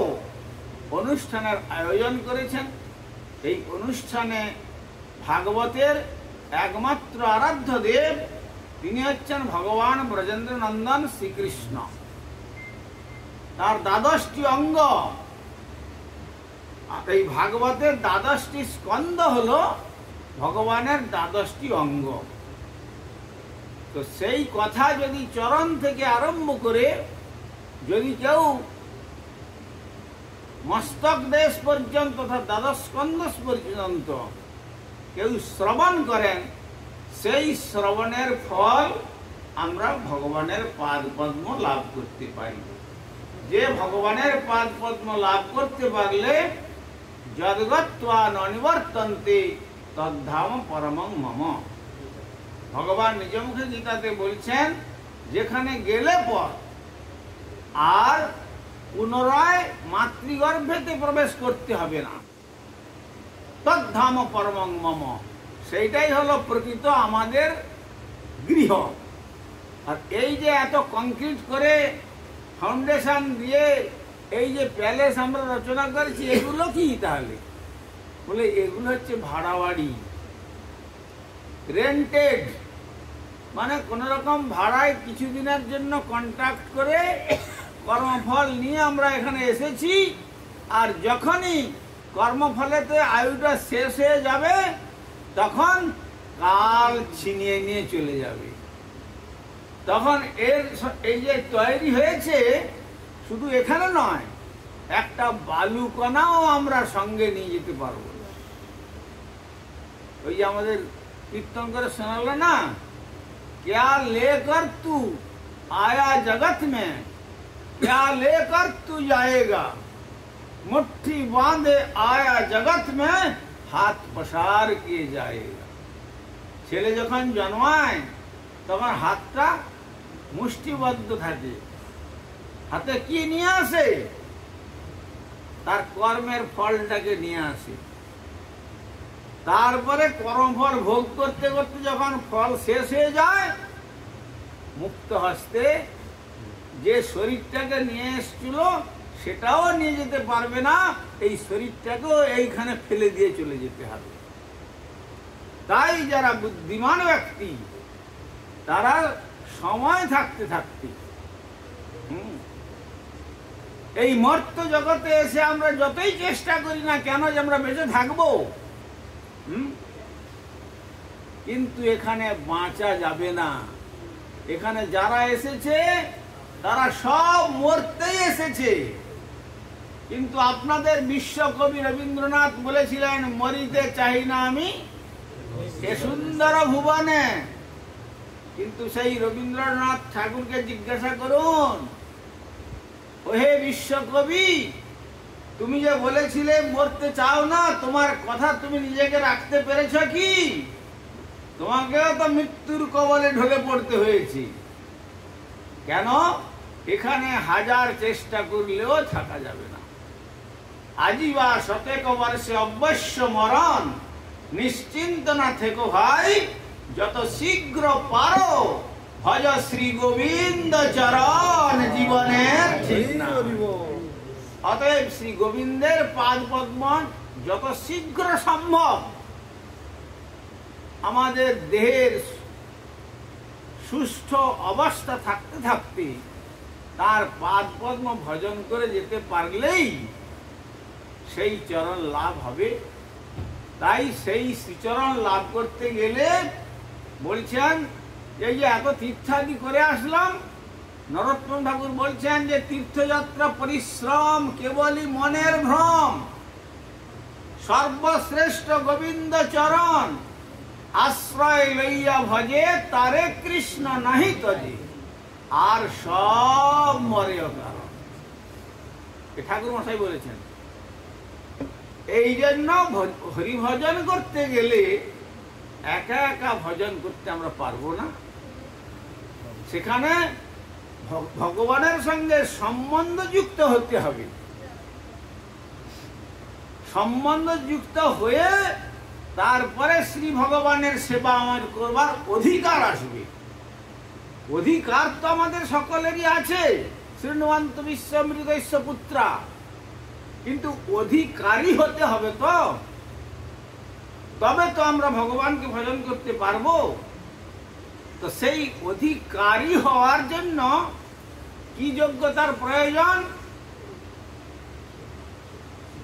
অনুষ্ঠানের আয়োজন করেছেন। এই অনুষ্ঠানে ভাগবতের একমাত্র আরাধ্য দেব তিনি হচ্ছেন ভগবান ব্রজেন্দ্র নন্দন শ্রীকৃষ্ণ। তার দ্বাদশটি অঙ্গ, এই ভাগবতের দ্বাদশটি স্কন্ধ হলো ভগবানের দ্বাদশটি অঙ্গ। তো সেই কথা যদি চরণ থেকে আরম্ভ করে যদি কেউ মস্তক দেশ পর্যন্ত তথা দ্বাদশ স্কন্ধ পর্যন্ত কেউ শ্রবণ করেন, সেই শ্রবণের ফল আমরা ভগবানের পাদ পদ্ম লাভ করতে পারি। যে ভগবানের পাদ পদ্ম লাভ করতে পারলে যদ্গত্বা ননিবর্তন্তে তদ্ধাম পরমং মম। ভগবান নিজ মুখে গীতাতে বলছেন, যেখানে গেলে পর আর পুনরায় মাতৃগর্ভেতে প্রবেশ করতে হবে না, তদ্ধাম পরমং মম, সেইটাই হলো প্রকৃত আমাদের গৃহ। আর এই যে এত কংক্রিট করে ফাউন্ডেশন দিয়ে এই যে প্যালেস আমরা রচনা করেছি, এগুলো কি তাহলে? বলে এগুলো হচ্ছে ভাড়া বাড়ি, রেন্টেড, মানে কোন রকম ভাড়ায় কিছুদিনের জন্য কন্ট্রাক্ট করে কর্মফল নিয়ে আমরা এখানে এসেছি। আর যখনই কর্মফলেতে আয়ুটা শেষ হয়ে যাবে তখন কাল ছিনিয়ে নিয়ে চলে যাবে। তখন এই যে তৈরি হয়েছে শুধু এখানে নয়, একটা বালুকণাও আমরা সঙ্গে নিয়ে যেতে পারবো না। ওই যে আমাদের কীর্তন করে শোনালো না, क्या लेकर तू आया जगत में, क्या लेकर तू जाएगा, मुट्ठी बांधे आया जगत में, हाथ पसार किए जाएगा। ছেলে যখন জন্মায় তখন হাতটা মুষ্টিবদ্ধ থাকে, হাতে কি নিয়ে আসে? তার কর্মের ফলটাকে নিয়ে আসে। তারপরে কর্মফল ভোগ করতে করতে যখন ফল শেষ হয়ে যায়, মুক্ত হস্তে যে শরীরটাকে নিয়ে এসেছিল সেটাও নিয়ে যেতে পারবে না, এই শরীরটাকেও এইখানে ফেলে দিয়ে চলে যেতে হবে। তাই যারা বুদ্ধিমান ব্যক্তি তারা সময় থাকতে থাকতে এই মর্ত্য জগতে এসে আমরা যতই চেষ্টা করি না কেন যে আমরা বেঁচে থাকবো, কিন্তু এখানে বাঁচা যাবে না। এখানে যারা এসেছে তারা সব মরতেই এসেছে। কিন্তু আপনাদের বিশ্বকবি রবীন্দ্রনাথ বলেছিলেন, মরিতে চাই না আমি এ সুন্দর ভুবনে, কিন্তু সেই রবীন্দ্রনাথ ঠাকুরকে জিজ্ঞাসা করুন, ওহে বিশ্বকবি, তুমি যে বলেছিলে মরতে চাও না, তোমার কথা তুমি নিজেকে রাখতে পেরেছ কি? তোমাকেও তো মৃত্যুর কবলে ঢলে পড়তে হয়েছে। কেন? এখানে হাজার চেষ্টা করলেও থাকা যাবে না। আজিবা শতেক বর্ষে অবশ্য মরণ, নিশ্চিন্ত না থেকো ভাই, যত শীঘ্র পারো ভজ শ্রী গোবিন্দ চরণ জীবনের ঠিক না। অতএব শ্রী গোবিন্দের পাদ পদ্ম যত শীঘ্র সম্ভব আমাদের দেহের সুস্থ অবস্থা থাকতে থাকতে তার পাদ পদ্ম ভজন করে যেতে পারলেই সেই চরণ লাভ হবে। তাই সেই শ্রীচরণ লাভ করতে গেলে বলছেন যে এত তীর্থাদি করে আসলাম। নরোত্তম ঠাকুর বলছেন যে তীর্থযাত্রা পরিশ্রম কেবলই মনের ভ্রম, সর্বশ্রেষ্ঠ গোবিন্দ চরণ আশ্রয় লইয়া ভজে, তারে কৃষ্ণ নাহি তজে, আর সব মরে কারণ। ঠাকুর মশাই বলেছেন। এই জন্য হরি ভজন করতে গেলে একা একা ভজন করতে আমরা পারবো না। সেখানে ভগবানের সঙ্গে সম্বন্ধ যুক্ত হতে হবে। সম্বন্ধ যুক্ত হয়ে তারপরে শ্রী ভগবানের সেবা আমার করবার অধিকার আসবে। অধিকার তো আমাদের সকলেরই আছে, শৃণ্বন্ত বিশ্বমৃতস্য পুত্রা, কিন্তু অধিকারী হতে হবে তো, তবে তো আমরা ভগবানকে ভজন করতে পারবো। তো সেই অধিকারী হওয়ার জন্য কি যোগ্যতার প্রয়োজন?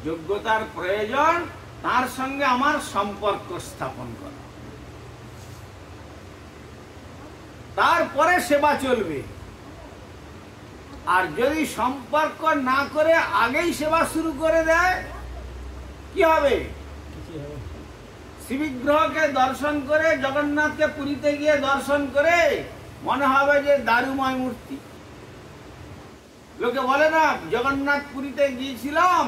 যোগ্যতার প্রয়োজন তার সঙ্গে আমার সম্পর্ক স্থাপন করা, তারপরে সেবা চলবে। আর যদি সম্পর্ক না করে আগেই সেবা শুরু করে দেয়, কি হবে? শিববিগ্রহকে দর্শন করে, জগন্নাথকে পুরীতে গিয়ে দর্শন করে মনে হবে যে দারুময় মূর্তি। লোকে বলে না, জগন্নাথ পুরীতে গিয়েছিলাম,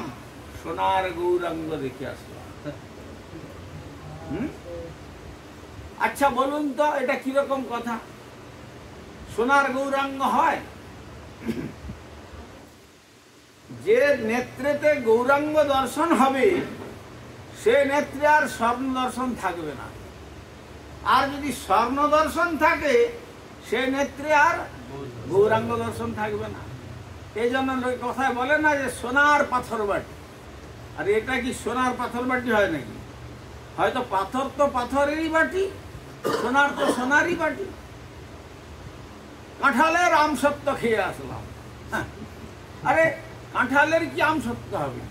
সোনার গৌরাঙ্গ দেখে আসলাম। আচ্ছা বলুন তো, এটা কিরকম কথা? সোনার গৌরাঙ্গ হয়? যে নেত্রেতে গৌরাঙ্গ দর্শন হবে সে নেত্রে আর স্বর্ণ দর্শন থাকবে না। আর যদি স্বর্ণ দর্শন থাকে সে নেত্রে আর গৌরাঙ্গ দর্শন থাকবে না। এই জন্য কথায় বলে না যে সোনার পাথর বাটি। আর এটা কি সোনার পাথর বাটি হয় নাকি? হয়তো পাথর তো পাথরেরই বাটি, সোনার তো সোনারই বাটি। কাঁঠালের আমসত্ব খেয়ে আসলাম। আরে কাঁঠালের কি আমসত্ব হবে?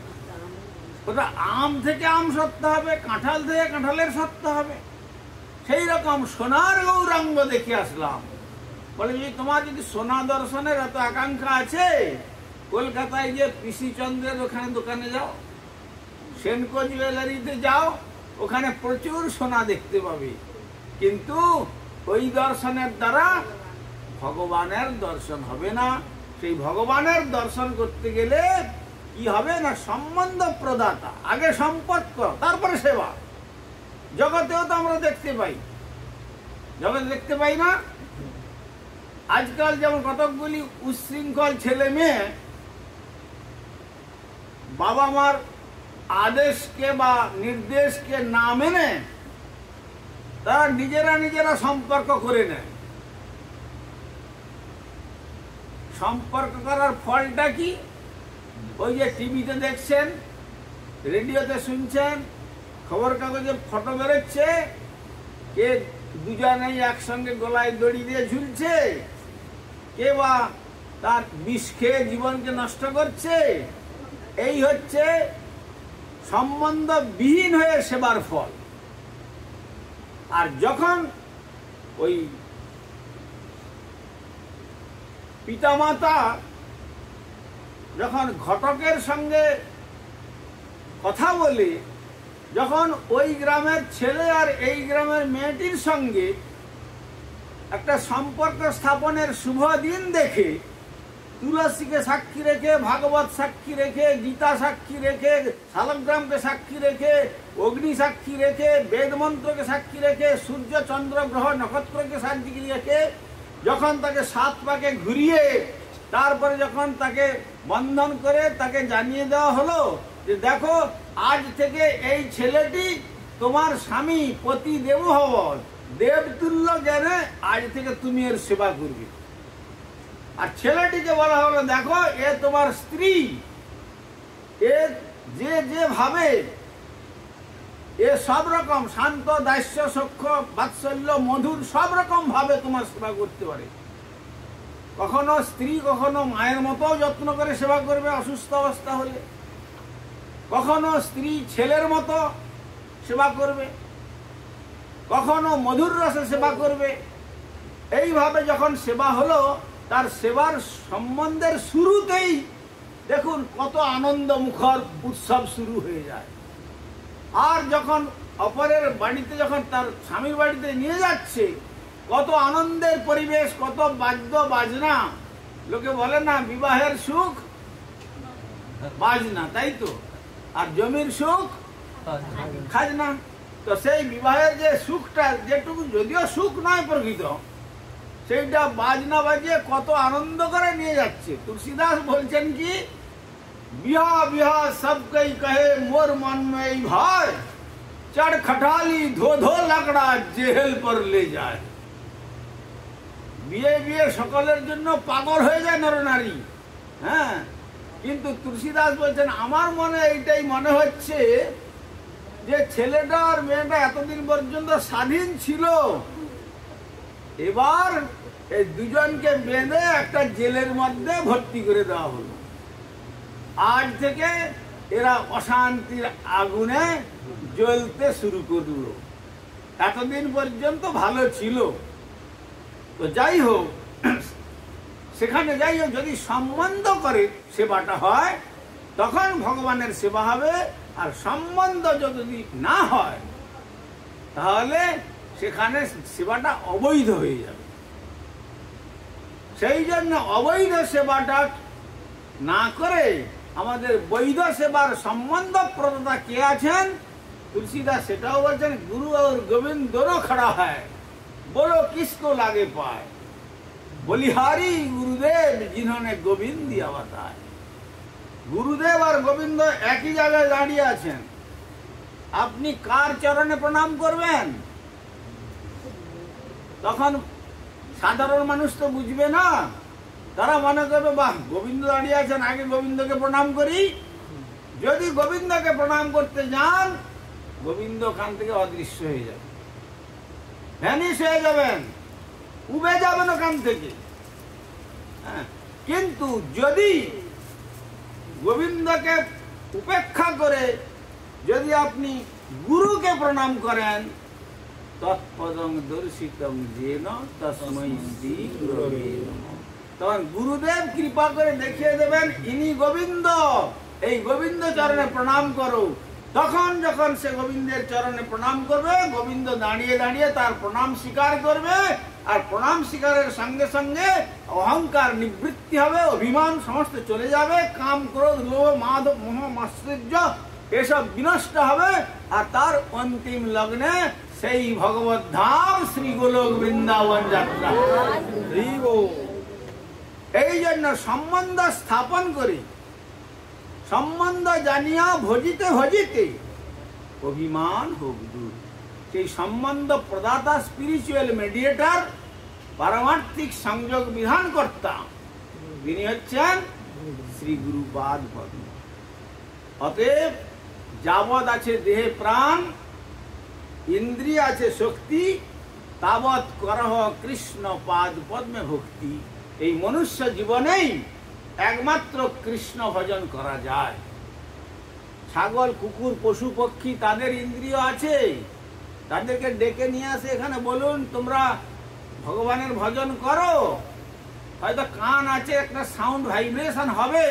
ওটা আম থেকে আম সত্য হবে, কাঁঠাল থেকে কাঁঠালের সত্য হবে। সেই রকম সোনার গৌরাঙ্গ দেখে আসলাম। বলে যে তোমার যদি সোনা দর্শনের এত আকাঙ্ক্ষা আছে, কলকাতায় গিয়ে পিসি চন্দ্রের ওখানে দোকানে যাও, সেনকো জুয়েলারিতে যাও, ওখানে প্রচুর সোনা দেখতে পাবে। কিন্তু ওই দর্শনের দ্বারা ভগবানের দর্শন হবে না। সেই ভগবানের দর্শন করতে গেলে কি হবে না, সম্বন্ধ প্রদাতা, আগে সম্পর্ক, তারপরে সেবা। জগতেও তো আমরা দেখতে পাই, জগতে দেখতে পাই না? আজকাল যেমন কতকগুলি উচ্ছৃঙ্খল ছেলে মেয়ে বাবা মার আদেশকে বা নির্দেশকে না মেনে তারা নিজেরা সম্পর্ক করে নেয়। সম্পর্ক করার ফলটা কি? ওই যে টিভিতে দেখছেন, রেডিওতে শুনছেন, খবর কাগজে ফটো বেরোচ্ছে, কে দুজনেই একসঙ্গে গলায় দড়ি দিয়ে ঝুলছে, কে বা তার বিষ খেয়ে জীবনকে নষ্ট করছে। এই হচ্ছে সম্বন্ধবিহীন হয়ে সেবার ফল। আর যখন ওই পিতামাতা যখন ঘটকের সঙ্গে কথা বলে, যখন ওই গ্রামের ছেলে আর এই গ্রামের মেয়েটির সঙ্গে একটা সম্পর্ক স্থাপনের শুভ দিন দেখে তুলসীকে সাক্ষী রেখে, ভাগবত সাক্ষী রেখে, গীতা সাক্ষী রেখে, শালগ্রামকে সাক্ষী রেখে, অগ্নি সাক্ষী রেখে, বেদ মন্ত্রকে সাক্ষী রেখে, সূর্য চন্দ্র গ্রহ নক্ষত্রকে সাক্ষী রেখে যখন তাকে 7 পাকে ঘুরিয়ে তারপরে যখন তাকে বন্ধন করে তাকে জানিয়ে দেওয়া হলো যে দেখো আজ থেকে এই ছেলেটি তোমার স্বামী পতি দেব হব, দেবতুল্য জ্ঞানে আজ থেকে তুমি এর সেবা করবে। আর ছেলেটিকে বলা হলো দেখো এ তোমার স্ত্রী, এ যেভাবে এ সব রকম শান্ত, দাস্য, সখ্য, বাৎসল্য, মধুর সব রকম ভাবে তোমার সেবা করতে পারে। কখনো স্ত্রী কখনো মায়ের মতো যত্ন করে সেবা করবে অসুস্থ অবস্থা হলে, কখনো স্ত্রী ছেলের মতো সেবা করবে, কখনো মধুর রসে সেবা করবে। এইভাবে যখন সেবা হলো তার সেবার সম্বন্ধের শুরুতেই দেখুন কত আনন্দ মুখর উৎসব শুরু হয়ে যায়। আর যখন অপরের বাড়িতে যখন তার স্বামীর বাড়িতে নিয়ে যাচ্ছে কত আনন্দের পরিবেশ, কত বাদ্য বাজনা। লোকে বলে না বিবাহের সুখ বাজনা, তাই তো, আর জমির সুখ খাজনা। তো সেই বিবাহের যে সুখটা, যেটুকু যদিও সুখ নয় প্রকৃত, সেইটা বাজনা বাজিয়ে কত আনন্দ করে নিয়ে যাচ্ছে। তুলসীদাস বলছেন কি বিহা বিহা সবকই কহে মোর মন में भाई चढ़ खटाली धो धो लगड़ा जेल पर ले যায়। বিয়ে বিয়ে সকলের জন্য পাগল হয়ে যায় নরনারী, হ্যাঁ, কিন্তু তুলসীদাস বলছেন আমার মনে এইটাই মনে হচ্ছে যে ছেলেটা আর মেয়েটা এতদিন পর্যন্ত স্বাধীন ছিল, এবার এই দুজনকে বেঁধে একটা জেলের মধ্যে ভর্তি করে দেওয়া হলো। আজ থেকে এরা অশান্তির আগুনে জ্বলতে শুরু করলো। এতদিন পর্যন্ত ভালো ছিল। তো যাই হোক, সেখানে যাই হোক যদি সম্বন্ধ করে সেবাটা হয় তখন ভগবানের সেবা হবে। আর সম্বন্ধ যদি না হয় তাহলে সেখানে সেবাটা অবৈধ হয়ে যাবে। সেই জন্য অবৈধ সেবাটা না করে আমাদের বৈধ সেবার সম্বন্ধ প্রদাতা কে আছেন? तुलसीदास সেটাও বলছেন गुरु और गोविंद दोनों खड़ा है, बोलो किसको लागे पाए, बलिहारी गुरुदेव जिन्होंने गोविंद दिया बताए। গুরুদেব আর গোবিন্দ একই জায়গায় দাঁড়িয়ে আছেন। আপনি কার চরণে প্রণাম করবেন? তখন সাধারণ মানুষ তো বুঝবে না, তারা মনে করবে বাহ গোবিন্দ দাঁড়িয়ে আছেন, আগে গোবিন্দকে প্রণাম করি। যদি গোবিন্দকে প্রণাম করতে যান গোবিন্দ ওখান থেকে অদৃশ্য হয়ে যাবে, ভ্যানিশ হয়ে যাবেন, উবে যাবেন ওখান থেকে। হ্যাঁ, কিন্তু যদি গোবিন্দকে উপেক্ষা করে যদি আপনি গুরুকে প্রণাম করেন তৎপদং দর্শিতং যেন তস্मै শ্রী গুরবে নমঃ, তখন গুরুদেব কৃপা করে দেখিয়ে দেবেন ইনি গোবিন্দ, এই গোবিন্দ চরণে প্রণাম করো। তখন যখন সে গোবিন্দের চরণে প্রণাম করবে গোবিন্দ দাঁড়িয়ে দাঁড়িয়ে তার প্রণাম স্বীকার করবে। আর প্রণাম স্বীকারের সঙ্গে সঙ্গে অহংকার নিবৃত্তি হবে, অভিমান সমস্ত চলে যাবে, কাম ক্রোধ লোভ মাধব মোহ মাশ্চর্য এসব বিনষ্ট হবে। আর তার অন্তিম লগ্নে সেই ভগবত ধাম শ্রী গোলক বৃন্দাবন যাত্রা। এই জন্য সম্বন্ধ স্থাপন করি, সম্বন্ধ জানিয়া ভজিতে ভজিতে অভিমান হোক দূর। সেই সম্বন্ধ প্রদাতা স্পিরিচুয়াল মিডিয়েটর, পারমার্থিক সংযোগ বিধান কর্তা, তিনি হচ্ছেন শ্রী গুরুপাদ পদ্ম। অতএব যাবৎ আছে দেহে প্রাণ, ইন্দ্রিয় আছে শক্তি, তাবৎ করহ কৃষ্ণ পাদ পদ্মে ভক্তি। এই মনুষ্য জীবনেই একমাত্র কৃষ্ণ ভজন করা যায়। ছাগল কুকুর পশু পক্ষী তাদের ইন্দ্রিয় আছে, তাদেরকে ডেকে নিয়ে আসে এখানে বলুন তোমরা ভগবানের ভজন করো, হয়তো কান আছে, একটা সাউন্ড ভাইব্রেশন হবে,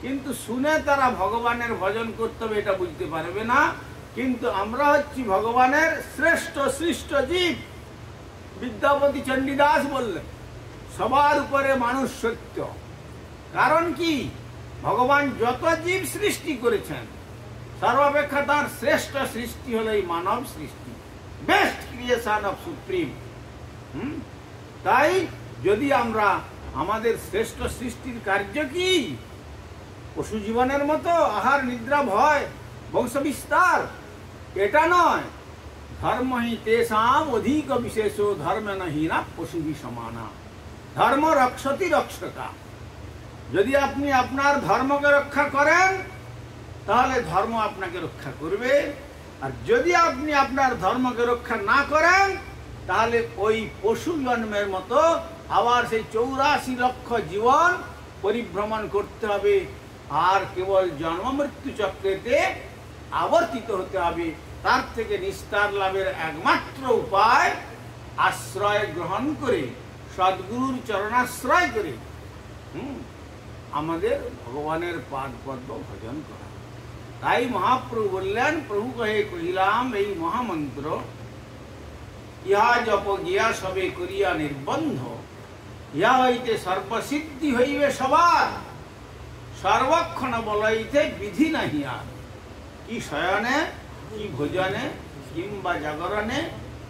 কিন্তু শুনে তারা ভগবানের ভজন করতে হবে এটা বুঝতে পারবে না। কিন্তু আমরা হচ্ছি ভগবানের শ্রেষ্ঠ সৃষ্ট জীব, বিদ্যাপতি চণ্ডীদাস বললেন সবার উপরে মানুষ সত্য। কারণ কি, ভগবান যত জীব সৃষ্টি করেছেন সর্বাপেক্ষা তার শ্রেষ্ঠ সৃষ্টি হলো এই মানব সৃষ্টি, বেস্ট ক্রিয়েশন অফ সুপ্রিম। তাই যদি আমরা আমাদের শ্রেষ্ঠ সৃষ্টির কার্য কি পশু জীবনের মতো আহার নিদ্রা ভয় বংশ বিস্তার, এটা নয়। ধর্ম হি তেষাম অধিক বিশেষ ধর্মে নহীনা পশু সমানা, ধর্ম রক্ষতি রক্ষকা। যদি আপনি আপনার ধর্মকে রক্ষা করেন তাহলে ধর্ম আপনাকে রক্ষা করবে, আর যদি আপনি আপনার ধর্মকে রক্ষা না করেন তাহলে ওই পশু জন্মের মতো আবার সেই 84 লক্ষ জীবন পরিভ্রমণ করতে হবে, আর কেবল জন্ম মৃত্যু চক্রেতে আবর্তিত হতে হবে। তার থেকে নিস্তার লাভের একমাত্র উপায় আশ্রয় গ্রহণ করে, সদ্গুরুর চরণাশ্রয় করে আমাদের ভগবানের পাদ পদ্ম ভজন করা। তাই মহাপ্রভু বললেন, প্রভু কহে কহিলাম এই মহামন্ত্র, ইহা জপ গিয়া সবে করিয়া নির্বন্ধ, ইহা হইতে সর্বসিদ্ধি হইবে সবার, সর্বক্ষণ বলাইতে বিধি নাহি আর। কি শয়নে কি ভোজনে কিংবা জাগরণে,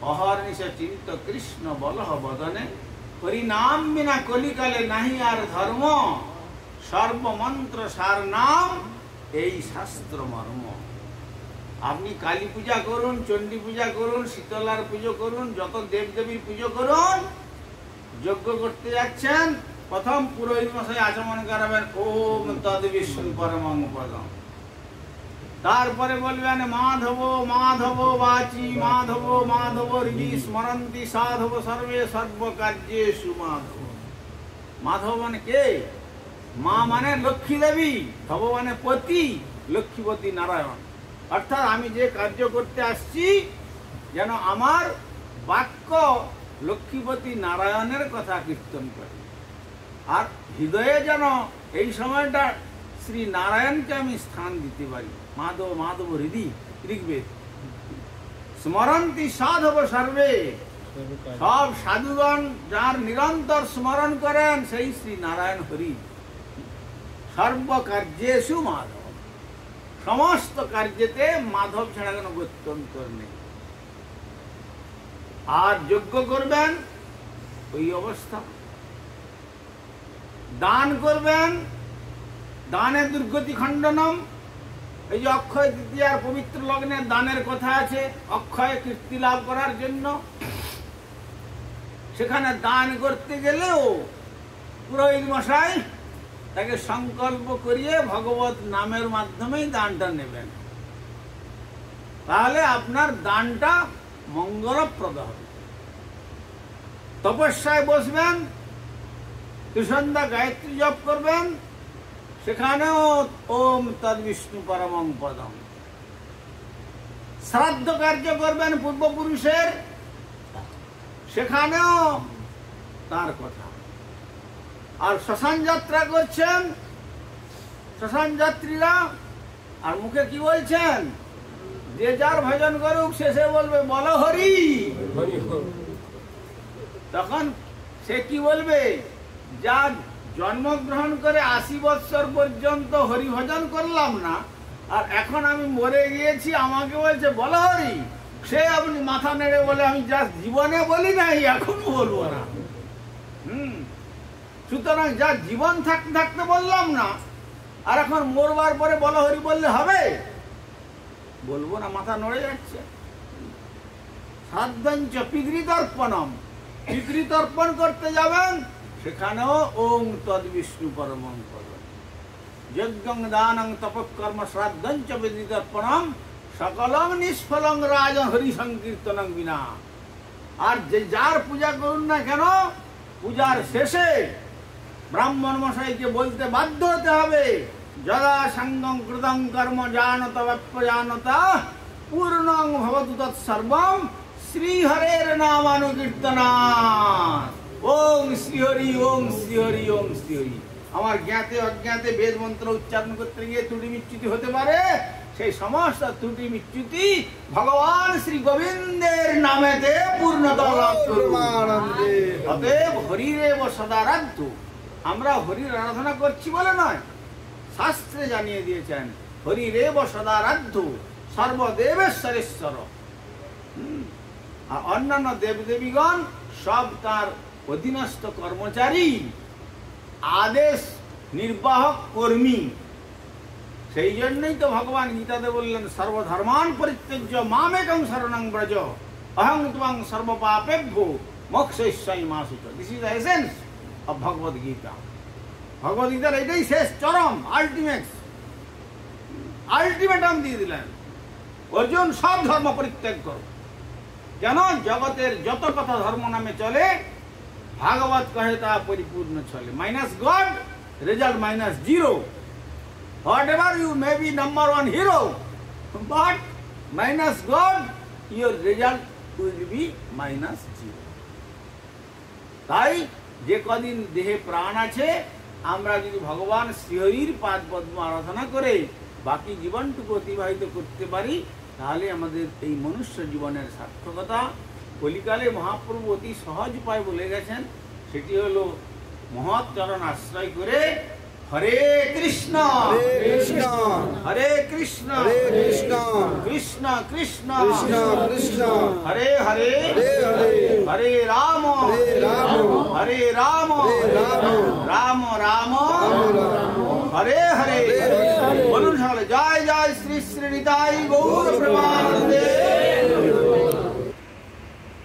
অহর্নিশ চিন্ত কৃষ্ণ বলহ বদনে, হরিনাম বিনা কলিকালে নাহি আর ধর্ম, সর্বমন্ত্র সার নাম এই শাস্ত্র মর্ম। আপনি কালী পূজা করুন, চণ্ডী পূজা করুন, শীতলার পুজো করুন, যত দেবদেবীর পুজো করুন, যজ্ঞ করতে যাচ্ছেন প্রথম পুরোহিত মশাই আচমন করাবেন ওম তদ্বিষ্ণু পরমং পদম, তারপরে বলবেন মাধব মাধব বাচি মাধব মাধব হৃদি স্মরন্তি সাধব সর্বে সর্বকার্যেষু মাধব। মাধব মানে কে? মা মানে লক্ষ্মী দেবী, ধব মানে পতি, লক্ষ্মীপতি নারায়ণ। অর্থাৎ আমি যে কার্য করতে আসছি যেন আমার বাক্য লক্ষ্মীপতি নারায়ণের কথা কীর্তন করে, আর হৃদয়ে যেন এই সময়টা শ্রী নারায়ণকে আমি স্থান দিতে পারি। মাধব মাধব হৃদি ঋগ্বেদ। স্মরন্তি সাধব সর্বে, সব সাধুগণ যার নিরন্তর স্মরণ করেন সেই শ্রী নারায়ণ হরি। সর্বকার্যেষু মাধব, সমস্ত কার্যেতে মাধব ছাড়া কোনো গত্যন্তর নেই। আর যজ্ঞ করবেন ওই অবস্থা, দান করবেন, দানে দুর্গতি খণ্ডনম। এই যে অক্ষয় তৃতীয়ার পবিত্র লগ্নে দানের কথা আছে, অক্ষয় কীর্তি লাভ করার জন্য। সেখানে দান করতে গেলেও পুরোহিত মশাই তাকে সংকল্প করিয়ে ভগবত নামের মাধ্যমেই দানটা নেবেন, তাহলে আপনার দানটা মঙ্গলপ্রদ হবে। তপস্যায় বসবেন, ত্রিসন্ধ্যা গায়ত্রী জপ করবেন, সেখানেও ওম তদ্বিষ্ণু পরমং পদম। শ্রাদ্ধ কার্য করবেন পূর্বপুরুষের, সেখানেও তার কথা। আর শ্মশান যাত্রা করছেন, শ্মশান যাত্রীরা আর মুখে কি বলছেন? যে যার ভজন করুক, শেষে বলবে বল হরি। তখন সে কি বলবে? যা জন্মগ্রহণ করে 80 বৎসর পর্যন্ত হরি ভজন করলাম না, আর এখন আমি মরে গিয়েছি আমাকে বলছে বল হরি। সে আপনি মাথা নেড়ে বলে আমি যা জীবনে বলি নাই এখনো বলবো না। সুতরাং যা জীবন থাকতে থাকতে বললাম না, আর এখন মরবার পরে বল হরি বললে হবে? বলবো না, মাথা নড়ে যাচ্ছে। শ্রাদ্ধঞ্চ পিতৃতর্পণম, পিতৃতর্পণ করতে যাবেন, সেখানেও ওম তদ্বিষ্ণু পরমং পদম। যজ্ঞং দানং তপকর্ম শ্রাদ্ধঞ্চ পিতৃতর্পণম সকলং নিষ্ফলং রাজন হরি সংকীর্তনং বিনা। আর যে যার পূজা করুন না কেন, পূজার শেষে ব্রাহ্মণ মশাইকে বলতে বাধ্য হতে হবে, যদা সঙ্গং কৃতং কর্ম জানত ব্যাপ্যজানতা পূর্ণং ভবতু তৎসর্বং শ্রীহরের নামানুকীর্তনাৎ। ওম শ্রীহরি ওম শ্রীহরি ওম শ্রীহরি। আমার জ্ঞাতে অজ্ঞাতে বেদ মন্ত্র উচ্চারণ করতে গিয়ে ত্রুটি বিচ্যুতি হতে পারে, সেই সমস্ত ত্রুটি বিচ্যুতি ভগবান শ্রী গোবিন্দের নামেতে পূর্ণতা লাভ করুন। অতএব হরিরেব সদারাধ্য। আমরা হরির আরাধনা করছি বলে নয়, শাস্ত্রে জানিয়ে দিয়েছেন হরিরেব সদারাধ্য সর্বদেবেশ্বরেশ্বর। আর অন্যান্য দেবদেবীগণ সব তার অধীনস্থ কর্মচারী, আদেশ নির্বাহক কর্মী। সেই জন্যই তো ভগবান গীতাতে বললেন সর্বধর্মান পরিত্যজ্য মামেকং শরণং ব্রজ অহং ত্বং সর্বপাপেভ্যো মোক্ষয়িষ্যামি মা শুচ। This is the essence of Bhagavad Gita. Bhagavad গীতার এটাই শেষ চরম আলটিমেটাম দিয়ে দিলেন, অর্জুন সব ধর্ম পরিত্যাগ করো। কেন? জগতের যত কথা ধর্ম নামে চলে, ভাগবত কহে তা পরিপূর্ণ চলে। Minus god, result minus zero. Whatever you may be number one hero, but minus God, your result will be minus zero. তাই যে কদিন দেহে প্রাণ আছে, আমরা যদি ভগবান শ্রীহরির পাদ পদ্ম আরাধনা করে বাকি জীবনটুকু অতিবাহিত করতে পারি, তাহলে আমাদের এই মনুষ্য জীবনের সার্থকতা। কলিকালে মহাপ্রভু অতি সহজ উপায় বলে গেছেন, সেটি হলো মহৎ চরণ আশ্রয় করে হরে কৃষ্ণ হরে কৃষ্ণ কৃষ্ণ কৃষ্ণ হরে হরে হরে রাম হরে রাম রাম রাম হরে হরে। বলুন সকলে জয় জয় শ্রী শ্রী নিতাই গৌর প্রেমানন্দে।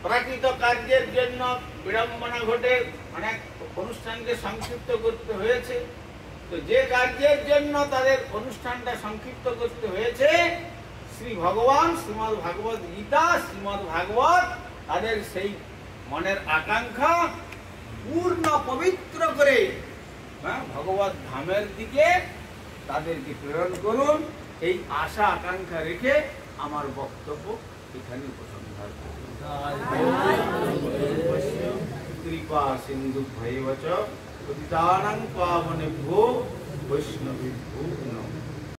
প্রাকৃত কার্যের জন্য বিড়ম্বনা ঘটে, অনেক অনুষ্ঠানকে সংক্ষিপ্ত করতে হয়েছে। তো যে কার্যের জন্য তাদের অনুষ্ঠানটা সংক্ষিপ্ত করতে হয়েছে, শ্রী ভগবান শ্রীমদ্ ভাগবত গীতা শ্রীমদ্ ভাগবত তাদের সেই মনের আকাঙ্ক্ষা পূর্ণ পবিত্র করে ভগবত ধামের দিকে তাদেরকে প্রেরণ করুন। এই আশা আকাঙ্ক্ষা রেখে আমার বক্তব্য এখানে উপসংহার করুন। কৃপা সিন্ধু ভৈবচ পতিতানাং পাবনেভ্যো বৈষ্ণবেভ্যো নমঃ।